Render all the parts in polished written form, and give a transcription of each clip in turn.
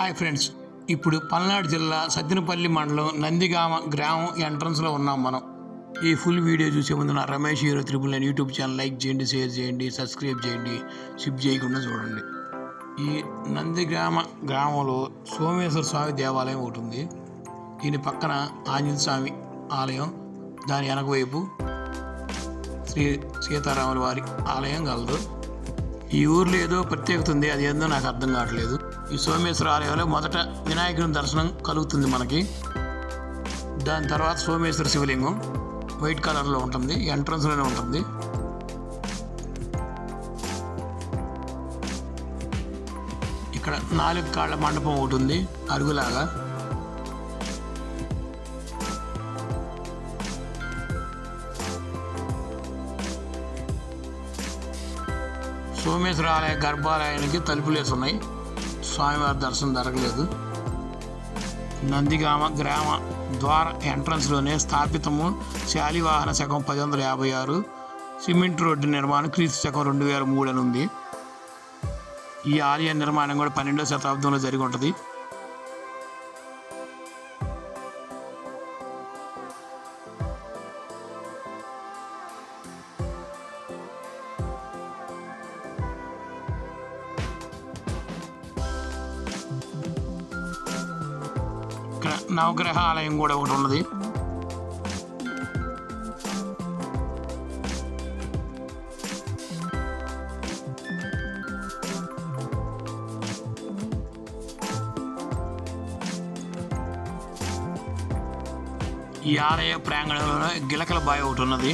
Hi friends, ఇప్పుడు పల్నాడు జిల్లా సత్తెనపల్లి మండలం నందిగామ గ్రామం ఎంట్రన్స్లో ఉన్నాం మనం. ఈ ఫుల్ వీడియో చూసే ముందు నా Ramesh hero 999 YouTube channel like చేయండి, షేర్ చేయండి, సబ్స్క్రైబ్ చేయండి, స్కిప్ చేయకుండా చూడండి. ఈ నందిగామ గ్రామంలో సోమేశ్వర స్వామి దేవాలయం ఒకటి ఉంది. దీని పక్కన ఆంజనేయ స్వామి ఆలయం, దాని వెనకవైపు శ్రీ సీతారాముల వారి ఆలయం కలదు. ఈ ఊర్లో ఏదో ప్రత్యేకత ఉంది, అది ఏందో నాకు అర్థం కావట్లేదు. ఈ సోమేశ్వర ఆలయంలో మొదట వినాయకుని దర్శనం కలుగుతుంది మనకి. దాని తర్వాత సోమేశ్వర శివలింగం వైట్ కలర్లో ఉంటుంది, ఎంట్రన్స్లోనే ఉంటుంది. ఇక్కడ 4 కాళ్ళ మండపం ఒకటి ఉంది అరుగులాగా. సోమేశ్వర ఆలయ గర్భాలయానికి తలుపులు వేసి ఉన్నాయి, స్వామివారి దర్శనం జరగలేదు. నందిగామ గ్రామ ద్వార ఎంట్రన్స్లోనే స్థాపితము శాలివాహన శకం 1056, సిమెంట్ రోడ్డు నిర్మాణం క్రీస్తు శకం 2003 అని ఉంది. ఈ ఆలయ నిర్మాణం కూడా 12వ శతాబ్దంలో జరిగి ఉంటుంది. ఇక్కడ నవగ్రహ ఆలయం కూడా ఒకటి ఉన్నది. ఈ ఆలయ ప్రాంగణంలో గిలకల బావి ఒకటి ఉన్నది.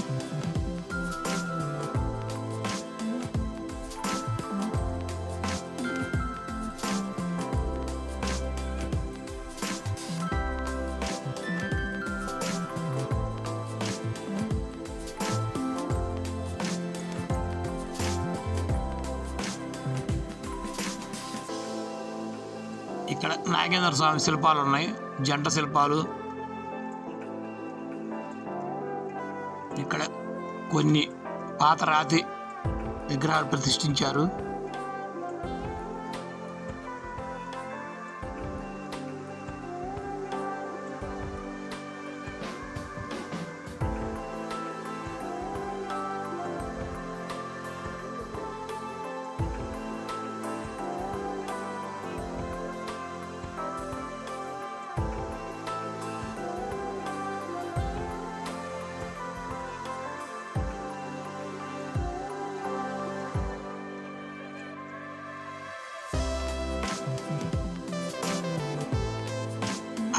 ఇక్కడ నాగేంద్ర స్వామి శిల్పాలు ఉన్నాయి, జంట శిల్పాలు. ఇక్కడ కొన్ని పాత రాతి విగ్రహాలు ప్రతిష్ఠించారు.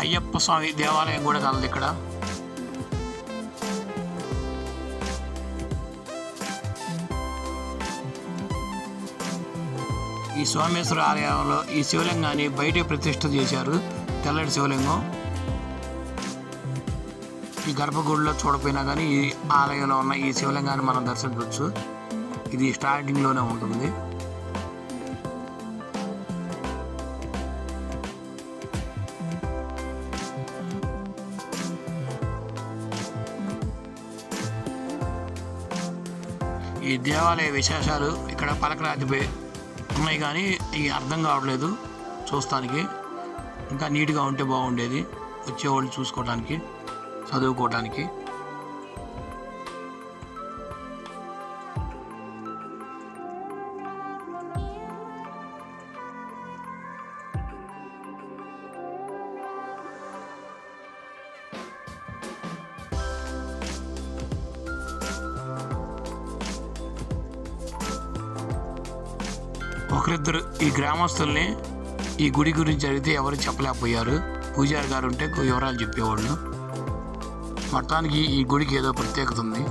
అయ్యప్ప స్వామి దేవాలయం కూడా కలదు ఇక్కడ. ఈ సోమేశ్వర ఆలయంలో ఈ శివలింగాన్ని బయటే ప్రతిష్ఠ చేశారు, తెల్లటి శివలింగం. ఈ గర్భగుడిలో చూడపోయినా కానీ ఈ ఆలయంలో ఉన్న ఈ శివలింగాన్ని మనం దర్శించవచ్చు. ఇది స్టార్టింగ్లోనే ఉంటుంది. ఈ దేవాలయ విశేషాలు ఇక్కడ పలకరాతిపై ఉన్నాయి, కానీ ఇవి అర్థం కావట్లేదు చూస్తానికి. ఇంకా నీట్గా ఉంటే బాగుండేది వచ్చేవాళ్ళు చూసుకోవడానికి, చదువుకోవడానికి. ఒకరిద్దరు ఈ గ్రామస్తుల్ని ఈ గుడి గురించి అడిగితే ఎవరు చెప్పలేకపోయారు. పూజారి గారు ఉంటే వివరాలు చెప్పేవాళ్ళు. మొత్తానికి ఈ గుడికి ఏదో ప్రత్యేకత ఉంది.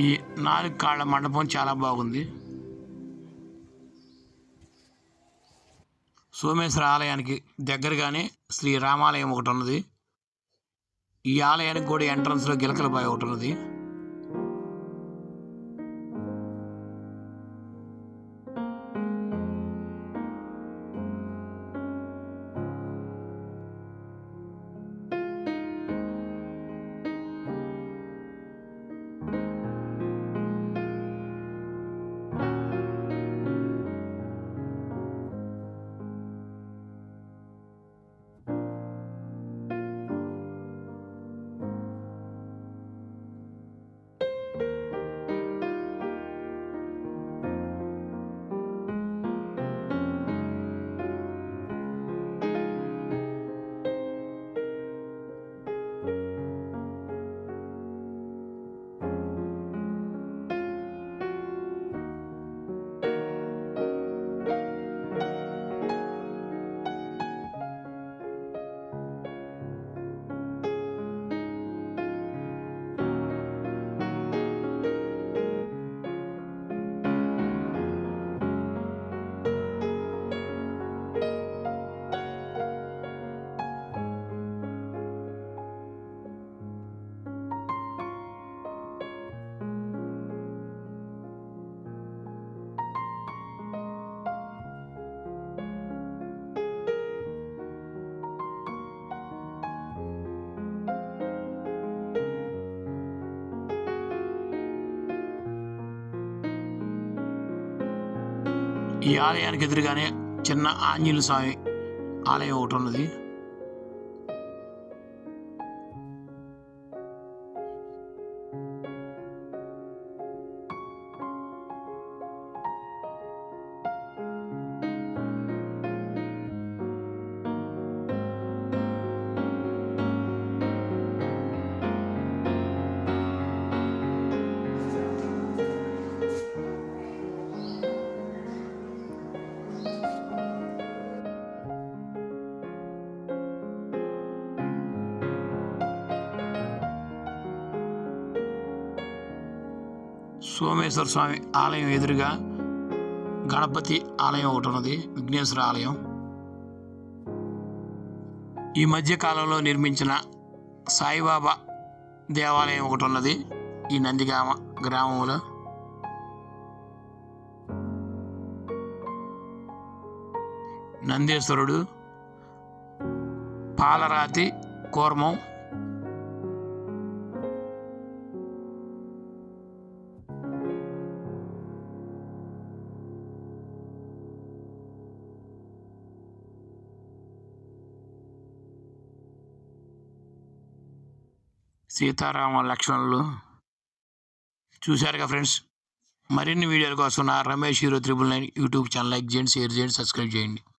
ఈ 4 కాళ్ళ మండపం చాలా బాగుంది. సోమేశ్వర ఆలయానికి దగ్గరగానే శ్రీ రామాలయం ఒకటి ఉన్నది. ఈ ఆలయానికి కూడా ఎంట్రన్స్లో గిలకలబాయి ఒకటి ఉన్నది. ఈ ఆలయానికి ఎదురుగానే చిన్న ఆంజనేయ స్వామి ఆలయం ఒకటి ఉన్నది. సోమేశ్వర స్వామి ఆలయం ఎదురుగా గణపతి ఆలయం ఒకటి ఉన్నది, విఘ్నేశ్వర ఆలయం. ఈ మధ్య కాలంలో నిర్మించిన సాయిబాబా దేవాలయం ఒకటి ఉన్నది ఈ నందిగామ గ్రామంలో. నందేశ్వరుడు, పాలరాతి కూర్మం, సీతారామ లక్ష్మణులు. చూశారుగా ఫ్రెండ్స్, మరిన్ని వీడియోల కోసం నా Ramesh hero 999 YouTube channel like చేయండి, షేర్ చేయండి, సబ్స్క్రైబ్ చేయండి.